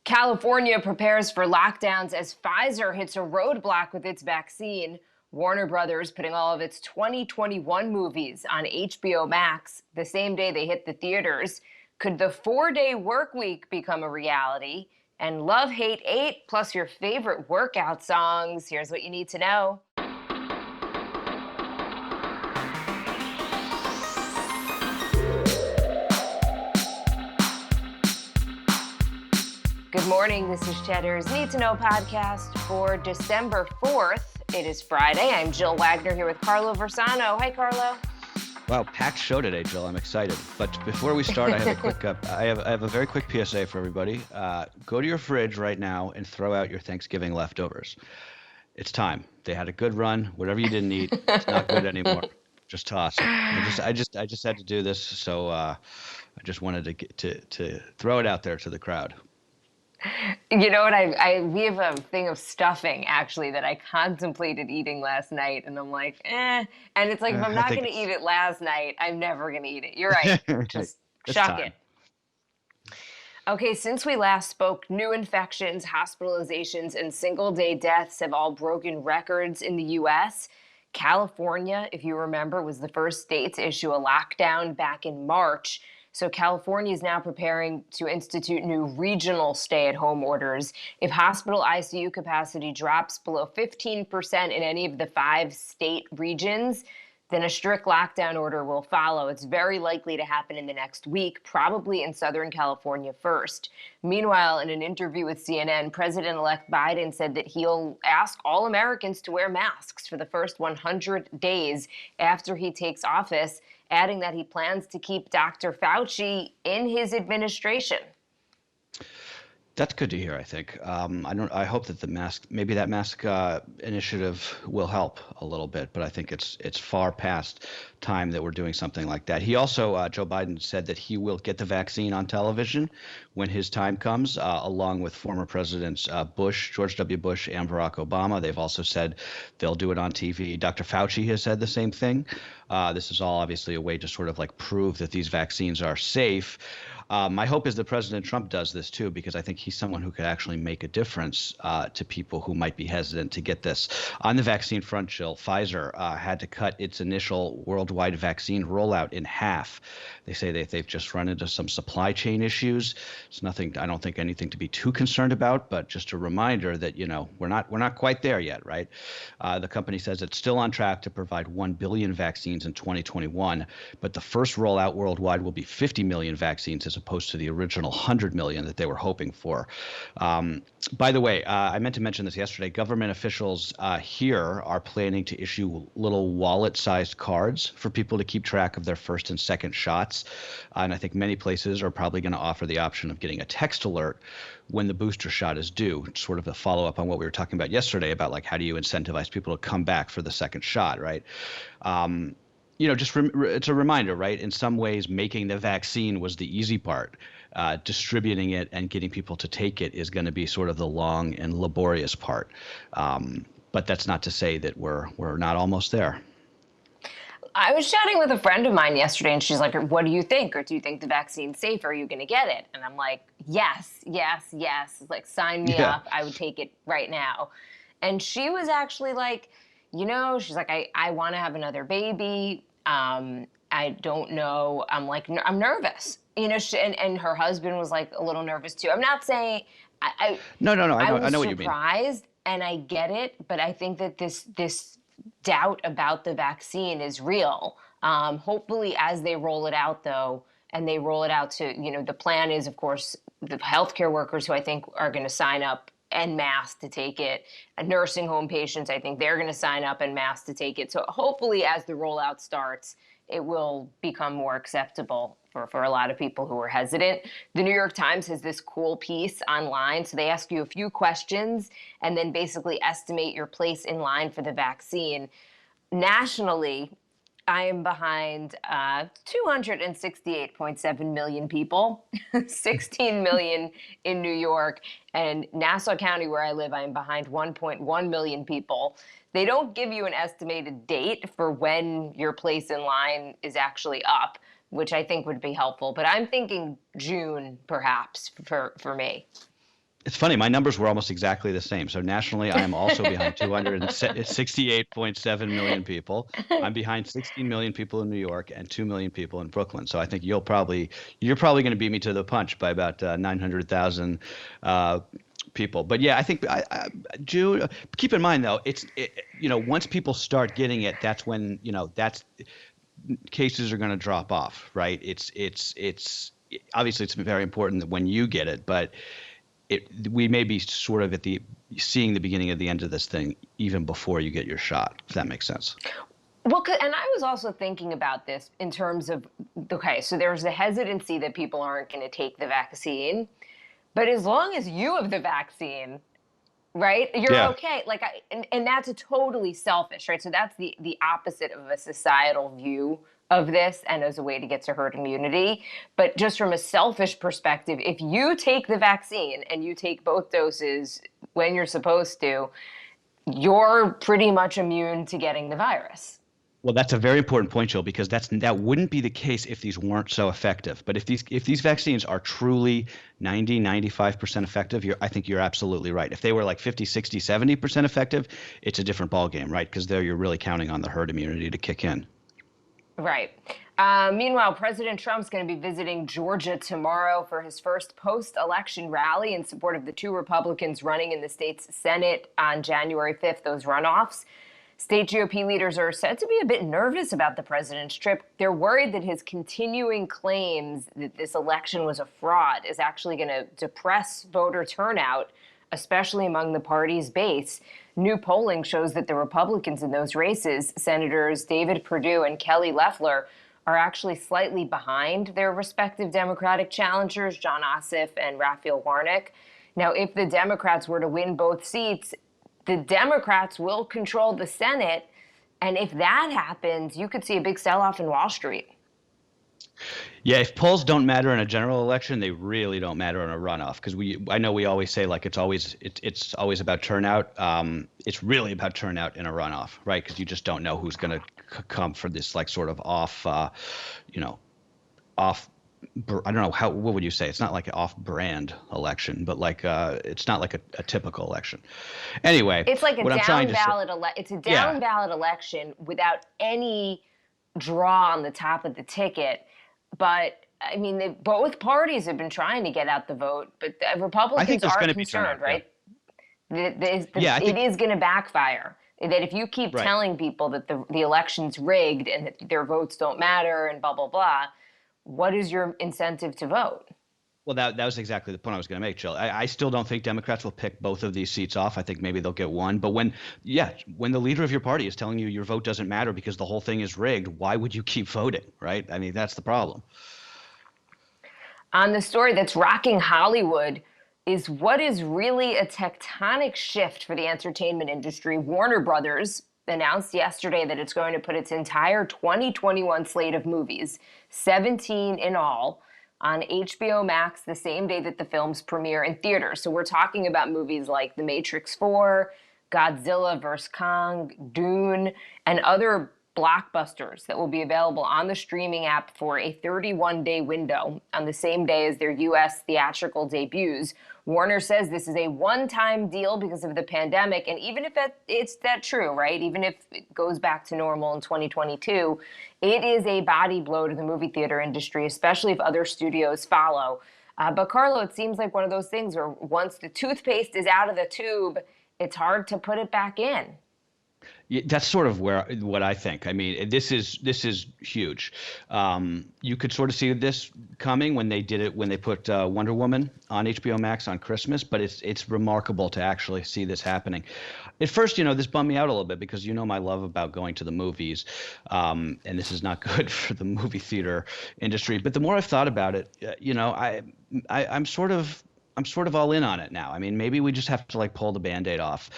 California prepares for lockdowns as Pfizer hits a roadblock with its vaccine. Warner Brothers putting all of its 2021 movies on HBO Max the same day they hit the theaters. Could the 4-day work week become a reality? And Love, Hate, 8, plus your favorite workout songs. Here's what you need to know. Good morning. This is Cheddar's Need to Know podcast for December 4th. It is Friday. I'm Jill Wagner here with Carlo Versano. Hi, Carlo. Wow, packed show today, Jill. I'm excited. But before we start, I have a quick I have a very quick PSA for everybody. Go to your fridge right now and throw out your Thanksgiving leftovers. It's time. They had a good run. Whatever you didn't eat, it's not good anymore. Just toss it. I just had to do this, so I just wanted to throw it out there to the crowd. You know what? We have a thing of stuffing actually that I contemplated eating last night, and I'm like, And it's like, if I'm not going to eat it last night, I'm never going to eat it. You're right. Just chuck it. Okay, since we last spoke, new infections, hospitalizations, and single-day deaths have all broken records in the U.S. California, if you remember, was the first state to issue a lockdown back in March. So California is now preparing to institute new regional stay-at-home orders. If hospital ICU capacity drops below 15% in any of the 5 state regions, then a strict lockdown order will follow. It's very likely to happen in the next week, probably in Southern California first. Meanwhile, in an interview with CNN, President-elect Biden said that he'll ask all Americans to wear masks for the first 100 days after he takes office, adding that he plans to keep Dr. Fauci in his administration. That's good to hear, I think. I hope that that mask initiative will help a little bit, but I think it's far past time that we're doing something like that. He also, Joe Biden, said that he will get the vaccine on television when his time comes, along with former Presidents George W. Bush and Barack Obama. They've also said they'll do it on TV. Dr. Fauci has said the same thing. This is all obviously a way to sort of like prove that these vaccines are safe. My hope is that President Trump does this too, because I think he's someone who could actually make a difference to people who might be hesitant to get this. On the vaccine front, Jill, Pfizer had to cut its initial worldwide vaccine rollout in half. They say that they've just run into some supply chain issues. It's nothing, I don't think anything to be too concerned about, but just a reminder that, we're not quite there yet, right? The company says it's still on track to provide 1 billion vaccines in 2021, but the first rollout worldwide will be 50 million vaccines as opposed to the original 100 million that they were hoping for. By the way, I meant to mention this yesterday. Government officials here are planning to issue little wallet-sized cards for people to keep track of their first and second shots. And I think many places are probably going to offer the option of getting a text alert when the booster shot is due, sort of a follow-up on what we were talking about yesterday about like how do you incentivize people to come back for the second shot, right? It's a reminder, right? In some ways, making the vaccine was the easy part. Distributing it and getting people to take it is going to be sort of the long and laborious part. But that's not to say that we're not almost there. I was chatting with a friend of mine yesterday, and she's like, what do you think? Or do you think the vaccine's safe? Are you going to get it? And I'm like, yes. Like, sign me up. I would take it right now. And she was actually like, she's like, I want to have another baby. I don't know. I'm like, I'm nervous. And her husband was like a little nervous too. I'm not saying No. I know what you mean. I was surprised, and I get it, but I think that this doubt about the vaccine is real. Hopefully, as they roll it out, though, and they roll it out to, the plan is, of course, the healthcare workers who I think are going to sign up en masse to take it. Nursing home patients, I think they're going to sign up en masse to take it. So hopefully, as the rollout starts, it will become more acceptable for a lot of people who are hesitant. The New York Times has this cool piece online. So they ask you a few questions and then basically estimate your place in line for the vaccine. Nationally, I am behind 268.7 million people, 16 million in New York, and Nassau County, where I live, I am behind 1.1 million people. They don't give you an estimated date for when your place in line is actually up, which I think would be helpful. But I'm thinking June, perhaps, for me. It's funny. My numbers were almost exactly the same. So nationally, I am also behind 268.7 million people. I'm behind 16 million people in New York and 2 million people in Brooklyn. So I think you're probably going to beat me to the punch by about 900,000 uh, people. But yeah, I think Jude. Keep in mind though, once people start getting it, that's when that's cases are going to drop off, right? It's obviously it's very important that when you get it, but we may be sort of seeing the beginning of the end of this thing even before you get your shot, if that makes sense. Well, and I was also thinking about this in terms of, okay, so there's the hesitancy that people aren't going to take the vaccine, but as long as you have the vaccine, right, you're Yeah. okay. Like, and that's a totally selfish, right? So that's the opposite of a societal view of this and as a way to get to herd immunity. But just from a selfish perspective, if you take the vaccine and you take both doses when you're supposed to, you're pretty much immune to getting the virus. Well, that's a very important point, Jill, because that wouldn't be the case if these weren't so effective. But if these vaccines are truly 90, 95% effective, I think you're absolutely right. If they were like 50, 60, 70% effective, it's a different ballgame, right? Because there you're really counting on the herd immunity to kick in. Right. Meanwhile, President Trump's going to be visiting Georgia tomorrow for his first post-election rally in support of the two Republicans running in the state's Senate on January 5th, those runoffs. State GOP leaders are said to be a bit nervous about the president's trip. They're worried that his continuing claims that this election was a fraud is actually going to depress voter turnout, especially among the party's base. New polling shows that the Republicans in those races, Senators David Perdue and Kelly Loeffler, are actually slightly behind their respective Democratic challengers, John Ossoff and Raphael Warnock. Now, if the Democrats were to win both seats, the Democrats will control the Senate. And if that happens, you could see a big sell-off in Wall Street. Yeah, if polls don't matter in a general election, they really don't matter in a runoff. Because I know we always say like it's always about turnout. It's really about turnout in a runoff, right? Because you just don't know who's going to come for this like sort of off, off. I don't know what would you say? It's not like an off-brand election, but like it's not like a typical election. Anyway, it's like what I'm trying to say, it's a down ballot election without any draw on the top of the ticket. But I mean, both parties have been trying to get out the vote, but the Republicans are concerned, right? Yeah. It is going to backfire. That if you keep telling people that the election's rigged and that their votes don't matter and blah, blah, blah, what is your incentive to vote? Well, that was exactly the point I was going to make, Jill. I still don't think Democrats will pick both of these seats off. I think maybe they'll get one. But when the leader of your party is telling you your vote doesn't matter because the whole thing is rigged, why would you keep voting, right? I mean, that's the problem. On the story that's rocking Hollywood is what is really a tectonic shift for the entertainment industry. Warner Brothers announced yesterday that it's going to put its entire 2021 slate of movies, 17 in all, on HBO Max the same day that the films premiere in theaters. So we're talking about movies like The Matrix 4, Godzilla vs. Kong, Dune, and other blockbusters that will be available on the streaming app for a 31-day window on the same day as their U.S. theatrical debuts. Warner says this is a one-time deal because of the pandemic, and even if it's that true, right? Even if it goes back to normal in 2022, it is a body blow to the movie theater industry, especially if other studios follow. But Carlo, it seems like one of those things where once the toothpaste is out of the tube, it's hard to put it back in. Yeah, that's sort of what I think. I mean, this is huge. You could sort of see this coming when they put Wonder Woman on HBO Max on Christmas, but it's remarkable to actually see this happening. At first, this bummed me out a little bit because my love about going to the movies, and this is not good for the movie theater industry. But the more I've thought about it, I'm sort of all in on it now. I mean, maybe we just have to like pull the Band-Aid off.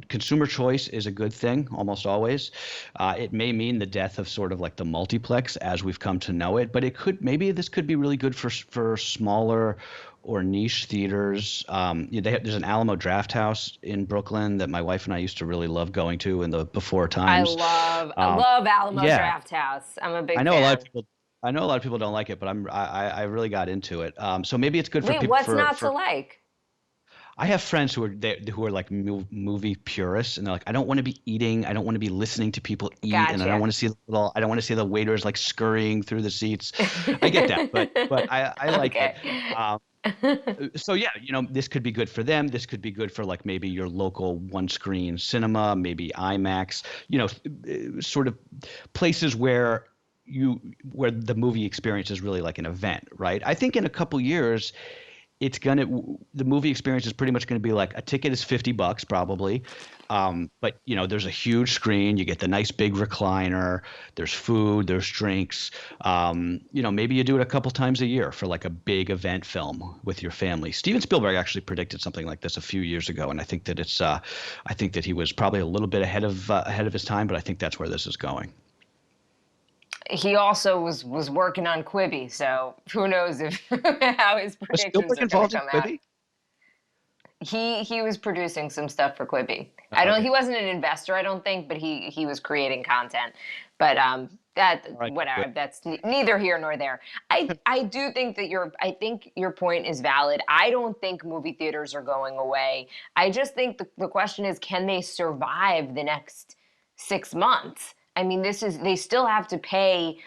Consumer choice is a good thing almost always. It may mean the death of sort of like the multiplex as we've come to know it, but maybe this could be really good for smaller or niche theaters. There's an Alamo Drafthouse in Brooklyn that my wife and I used to really love going to in the before times. I love Alamo Drafthouse. I'm a big fan. I know a lot of people don't like it, but I really got into it. So maybe it's good for people. What's not to like? I have friends who are like movie purists, and they're like, I don't want to be eating, I don't want to be listening to people eat, and Gotcha. I don't want to see the waiters like scurrying through the seats. I get that, but I like it. Okay. Um, so yeah, this could be good for them. This could be good for like maybe your local one screen cinema, maybe IMAX, sort of places where the movie experience is really like an event, right? I think in a couple years the movie experience is pretty much going to be like a ticket is $50 probably. But there's a huge screen, you get the nice big recliner, there's food, there's drinks. Maybe you do it a couple times a year for like a big event film with your family. Steven Spielberg actually predicted something like this a few years ago, and I think that I think that he was probably a little bit ahead of his time, but I think that's where this is going. He also was working on Quibi, so who knows if how his Was predictions Spielberg are going to involved in come out. Quibi? He was producing some stuff for Quibi. Okay. He wasn't an investor, I don't think, but he was creating content. But that All right. whatever, that's neither here nor there. I do think that I think your point is valid. I don't think movie theaters are going away. I just think the question is, can they survive the next 6 months? I mean, they still have to pay.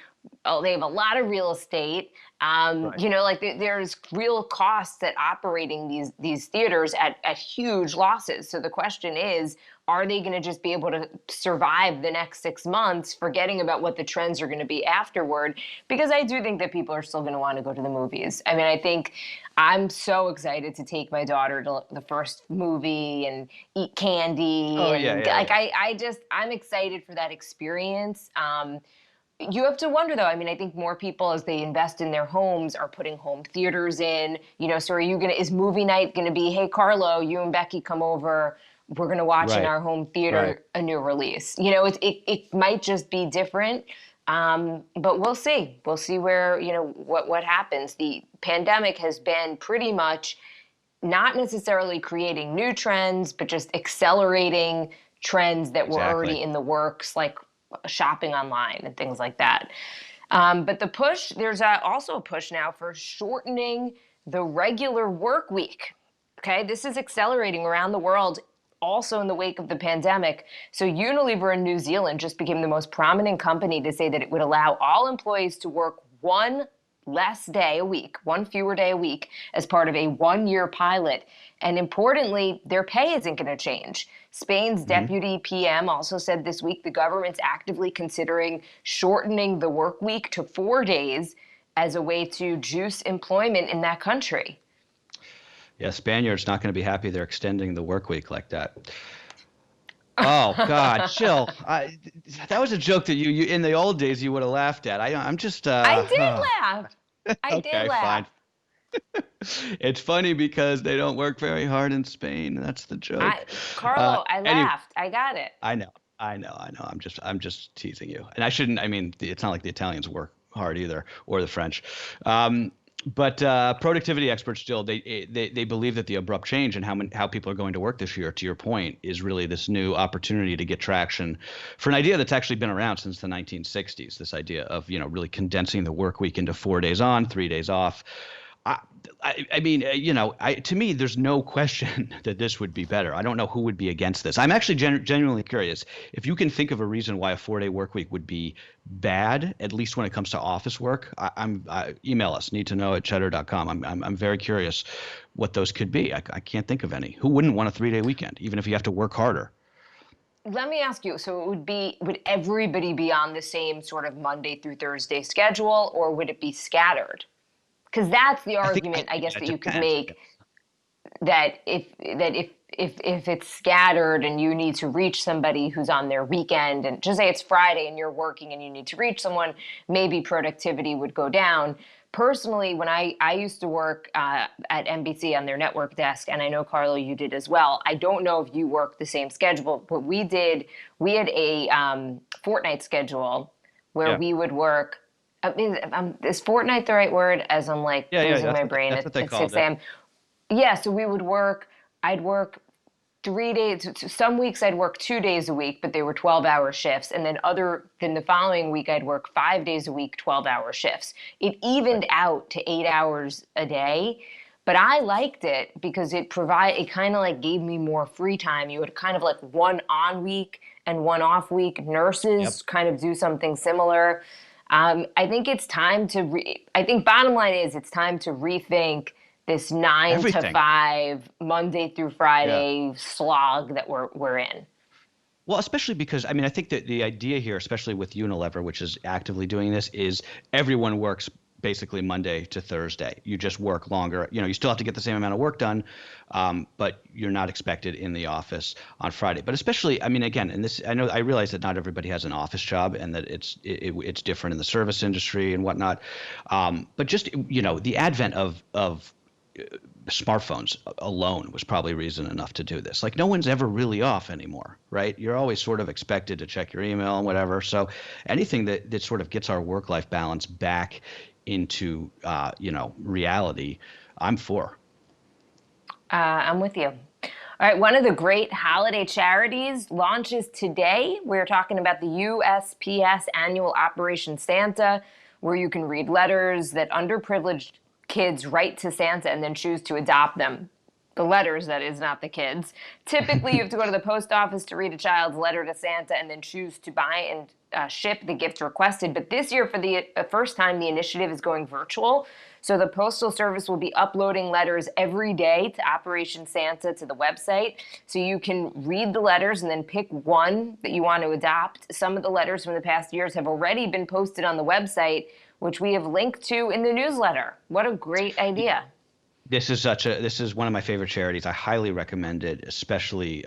Oh, they have a lot of real estate. Right. Like there's real costs at operating these theaters at huge losses. So the question is, are they going to just be able to survive the next 6 months, forgetting about what the trends are going to be afterward? Because I do think that people are still going to want to go to the movies. I mean, I think I'm so excited to take my daughter to the first movie and eat candy Oh yeah, and yeah, like yeah. I'm excited for that experience. You have to wonder though. I mean, I think more people as they invest in their homes are putting home theaters in. So is movie night gonna be, hey Carlo, you and Becky come over, we're gonna watch in Right. our home Right. theater a new release. It might just be different. But we'll see. We'll see where, what happens. The pandemic has been pretty much not necessarily creating new trends, but just accelerating trends that were Exactly. already in the works, like shopping online and things like that. But there's also a push now for shortening the regular work week. Okay, this is accelerating around the world, also in the wake of the pandemic. So Unilever in New Zealand just became the most prominent company to say that it would allow all employees to work one less day a week, one fewer day a week, as part of a 1 year pilot. And importantly, their pay isn't going to change. Spain's Hmm. deputy PM also said this week the government's actively considering shortening the work week to 4 days as a way to juice employment in that country. Yeah, Spaniards not going to be happy they're extending the work week like that. Oh God, chill. That was a joke that you in the old days you would have laughed at. I'm just I did laugh. I did okay, fine. laugh. It's funny because they don't work very hard in Spain. That's the joke. Carlo, I Anyway, laughed. I got it. I know. I'm just teasing you. And I shouldn't. I mean, it's not like the Italians work hard either, or the French. Um, but productivity experts still they believe that the abrupt change in how people are going to work this year, to your point, is really this new opportunity to get traction for an idea that's actually been around since the 1960s. This idea of really condensing the work week into 4 days on, 3 days off. I, I mean, to me, there's no question that this would be better. I don't know who would be against this. I'm actually genuinely curious if you can think of a reason why a 4-day work week would be bad, at least when it comes to office work. Email us, need2know@cheddar.com. I'm very curious what those could be. I can't think of any. Who wouldn't want a 3-day weekend, even if you have to work harder? Let me ask you, so would everybody be on the same sort of Monday through Thursday schedule, or would it be scattered? Because that's the I argument I think guess that that you could depends. make, that if it's scattered and you need to reach somebody who's on their weekend, and just say it's Friday and you're working and you need to reach someone, maybe productivity would go down. Personally, when I used to work at NBC on their network desk, and I know Carlo, you did as well. I don't know if you worked the same schedule, but we did. We had a fortnight schedule where Yeah, we would work. I mean, is fortnight the right word? As I'm like yeah, yeah. losing my brain That's what they at called 6 it. a.m. Yeah, so we would work. I'd work 3 days. Some weeks I'd work 2 days a week, but they were 12-hour shifts. And then the following week I'd work 5 days a week, 12-hour shifts. It Right. evened out to 8 hours a day. But I liked it because it kind of like gave me more free time. You had kind of like one on week and one off week. Yep. Nurses kind of do something similar. I think it's time I think bottom line is it's time to rethink this 9 to Everything. 5 Monday through Yeah. Friday slog that we're in. Well, especially because I mean, I think that the idea here, especially with Unilever, which is actively doing this, is everyone works basically Monday to Thursday. You just work longer. You still have to get the same amount of work done, but you're not expected in the office on Friday. But especially, I mean, again, and this, I realize that not everybody has an office job, and that it's different in the service industry and whatnot. But just the advent of smartphones alone was probably reason enough to do this. Like no one's ever really off anymore, right? You're always sort of expected to check your email and whatever. So anything that sort of gets our work-life balance back into reality, I'm for. I'm with you. All right, one of the great holiday charities launches today. We're talking about the USPS annual Operation Santa, where you can read letters that underprivileged kids write to Santa and then choose to adopt them. The letters, that is, not the kids. Typically, you have to go to the post office to read a child's letter to Santa and then choose to buy and ship the gift requested. But this year, for the first time, the initiative is going virtual. So the Postal Service will be uploading letters every day to Operation Santa to the website. So you can read the letters and then pick one that you want to adopt. Some of the letters from the past years have already been posted on the website, which we have linked to in the newsletter. What a great idea. This is one of my favorite charities. I highly recommend it, especially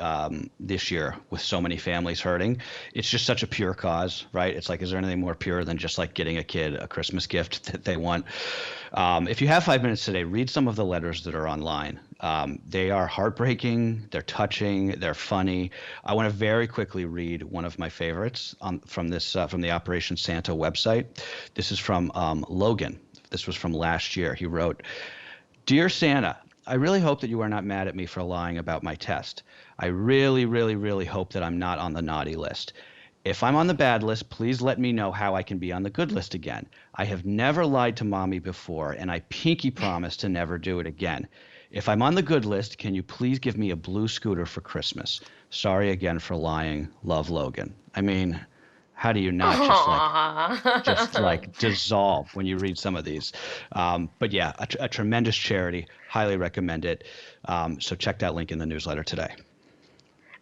this year with so many families hurting. It's just such a pure cause, right? It's like, is there anything more pure than just like getting a kid a Christmas gift that they want? If you have 5 minutes today, read some of the letters that are online. They are heartbreaking, they're touching, they're funny. I want to very quickly read one of my favorites from the Operation Santa website. This is from Logan. This was from last year. He wrote, "Dear Santa, I really hope that you are not mad at me for lying about my test. I really, really, really hope that I'm not on the naughty list. If I'm on the bad list, please let me know how I can be on the good list again. I have never lied to mommy before, and I pinky promise to never do it again. If I'm on the good list, can you please give me a blue scooter for Christmas? Sorry again for lying. Love, Logan." I mean, how do you not just like dissolve when you read some of these? But yeah, a tremendous charity. Highly recommend it. So check that link in the newsletter today.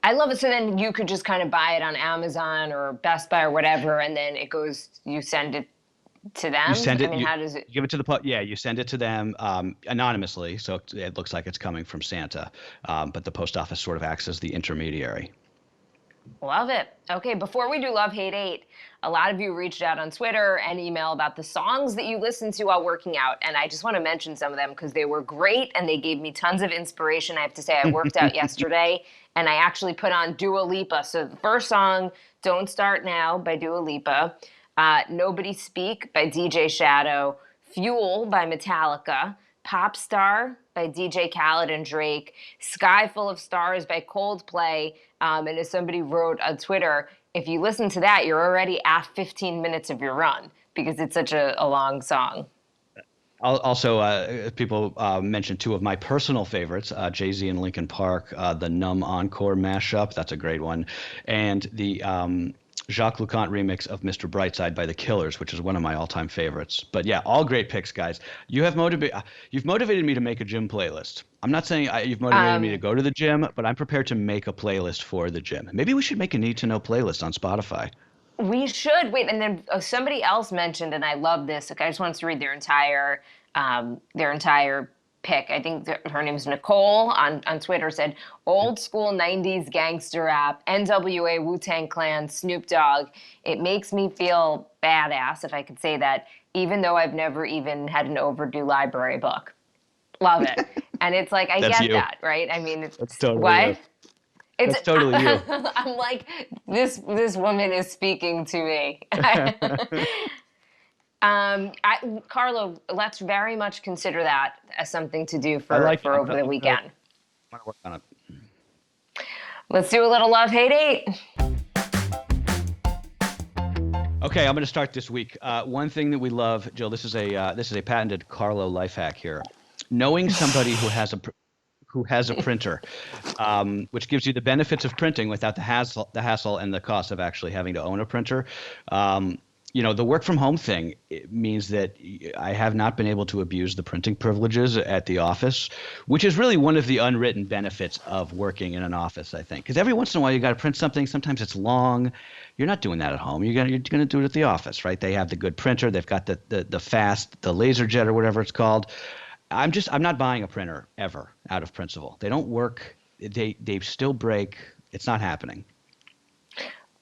I love it. So then you could just kind of buy it on Amazon or Best Buy or whatever, and then you send it to them? You send it. I mean, how does it? You give it to you send it to them anonymously, so it looks like it's coming from Santa, but the post office sort of acts as the intermediary. Love it. Okay, before we do Love, Hate, 8, a lot of you reached out on Twitter and email about the songs that you listen to while working out. And I just want to mention some of them because they were great and they gave me tons of inspiration. I have to say, I worked out yesterday and I actually put on Dua Lipa. So the first song, Don't Start Now by Dua Lipa, Nobody Speak by DJ Shadow, Fuel by Metallica, Pop Star by DJ Khaled and Drake, Sky Full of Stars by Coldplay, and as somebody wrote on Twitter, if you listen to that, you're already at 15 minutes of your run because it's such a long song. Also, people mentioned two of my personal favorites, Jay-Z and Linkin Park, the Numb Encore mashup. That's a great one. And the Jacques Lucant remix of Mr. Brightside by The Killers, which is one of my all-time favorites. But yeah, all great picks, guys. You've motivated me to make a gym playlist. I'm not saying you've motivated me to go to the gym, but I'm prepared to make a playlist for the gym. Maybe we should make a Need2Know playlist on Spotify. We should. Wait, and then somebody else mentioned, and I love this. Okay, I just wanted to read their entire pick. I think her name's Nicole on Twitter, said old school 90s gangster rap, NWA, Wu-Tang Clan, Snoop Dogg. It makes me feel badass, if I could say that, even though I've never even had an overdue library book. Love it. And it's like, I get you. that, right? I mean, it's totally what? You. It's totally you. I'm like, this woman is speaking to me. Carlo, let's very much consider that as something to do for over the weekend. I'm gonna work on it. Let's do a little Love, Hate, 8. Okay, I'm going to start this week. One thing that we love, Jill. This is a patented Carlo life hack here. knowing somebody who has a printer, which gives you the benefits of printing without the hassle and the cost of actually having to own a printer. The work from home thing, it means that I have not been able to abuse the printing privileges at the office, which is really one of the unwritten benefits of working in an office, I think. Because every once in a while you got to print something. Sometimes it's long. You're not doing that at home. You're gonna do it at the office, right? They have the good printer. They've got the laser jet or whatever it's called. I'm not buying a printer ever out of principle. They don't work. They still break. It's not happening.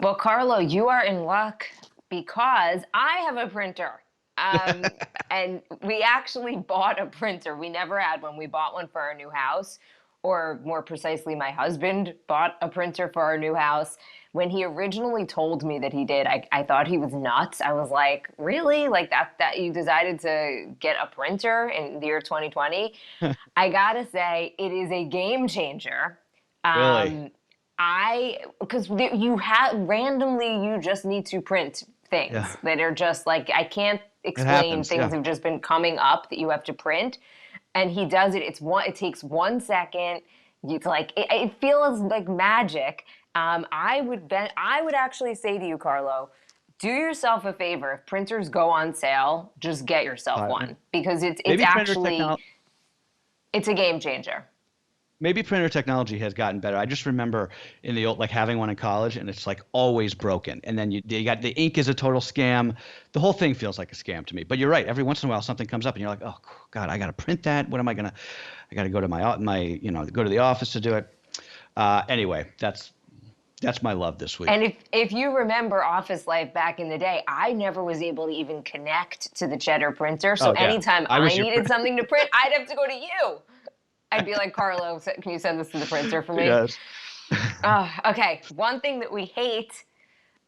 Well, Carlo, you are in luck because I have a printer. And we actually bought a printer. We never had one. We bought one for our new house, or more precisely, my husband bought a printer for our new house. When he originally told me that he did, I thought he was nuts. I was like, really? Like that you decided to get a printer in the year 2020? I gotta say, it is a game changer. Really? Because you just need to print things Yeah. that are just like, I can't It explain. happens. Things Yeah. have just been coming up that you have to print, and he does it. It takes 1 second. It's like it feels like magic. I would actually say to you, Carlo, do yourself a favor. If printers go on sale, just get yourself Uh, one, because maybe printer actually technology. it's a game changer. Maybe printer technology has gotten better. I just remember in the old, like having one in college, and it's like always broken. And then you got the ink is a total scam. The whole thing feels like a scam to me. But you're right. Every once in a while, something comes up, and you're like, oh God, I got to print that. What am I gonna? I got to go to go to the office to do it. Anyway, that's my love this week. And if you remember office life back in the day, I never was able to even connect to the Cheddar printer. So Oh yeah, anytime I I was your. needed something to print, I'd have to go to you. I'd be like, Carlo, can you send this to the printer for me? Yes. Okay. One thing that we hate,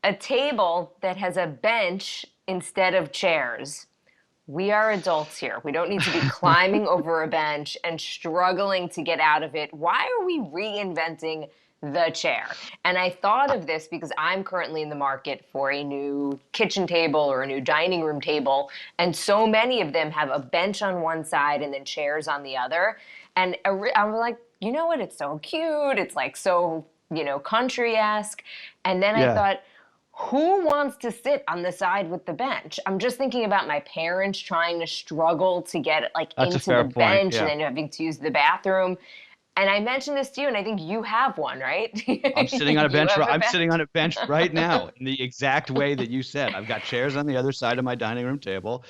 a table that has a bench instead of chairs. We are adults here. We don't need to be climbing over a bench and struggling to get out of it. Why are we reinventing the chair? And I thought of this because I'm currently in the market for a new kitchen table or a new dining room table. And so many of them have a bench on one side and then chairs on the other. And I'm like, you know what? It's so cute. It's like so, country-esque. And then I Yeah, thought, who wants to sit on the side with the bench? I'm just thinking about my parents trying to struggle to get like that's a into the fair point. bench and Yeah. then having to use the bathroom. And I mentioned this to you, and I think you have one, right? I'm sitting on a You bench. have a I'm bench. sitting on a bench right now in the exact way that you said. I've got chairs on the other side of my dining room table,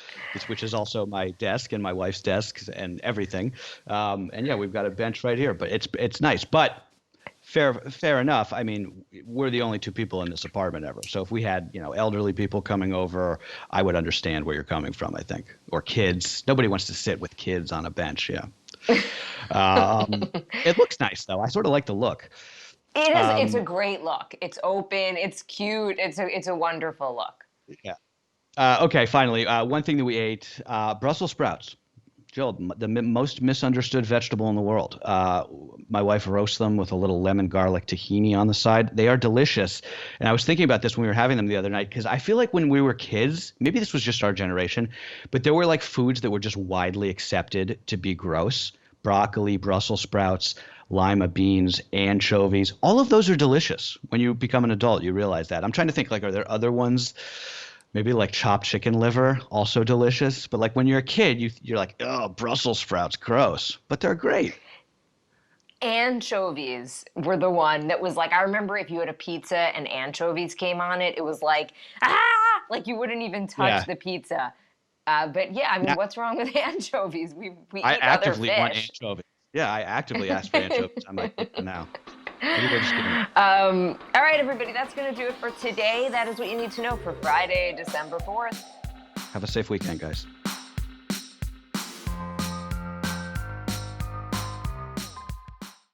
which is also my desk and my wife's desk and everything. And yeah, we've got a bench right here, but it's nice. But fair enough. I mean, we're the only two people in this apartment ever. So if we had, elderly people coming over, I would understand where you're coming from, I think. Or kids. Nobody wants to sit with kids on a bench. Yeah. It looks nice though. I sort of like the look. It is. It's a Um, great look. It's open. It's cute. It's a wonderful look. yeah. Okay. Finally, one thing that we ate: Brussels sprouts. Jill, the most misunderstood vegetable in the world. My wife roasts them with a little lemon garlic tahini on the side. They are delicious. And I was thinking about this when we were having them the other night because I feel like when we were kids, maybe this was just our generation, but there were like foods that were just widely accepted to be gross. Broccoli, Brussels sprouts, lima beans, anchovies. All of those are delicious. When you become an adult, you realize that. I'm trying to think like, are there other ones? Maybe like chopped chicken liver, also delicious. But like when you're a kid, you're like, oh, Brussels sprouts, gross. But they're great. Anchovies were the one that was like, I remember if you had a pizza and anchovies came on it, it was like, like you wouldn't even touch Yeah. the pizza. But yeah, I mean, Now, what's wrong with anchovies? We I eat other actively want fish. anchovies. Yeah, I actively ask for anchovies on my pizza now. Maybe they're just giving. All right, everybody, that's going to do it for today. That is what you need to know for Friday, December 4th. Have a safe weekend, guys.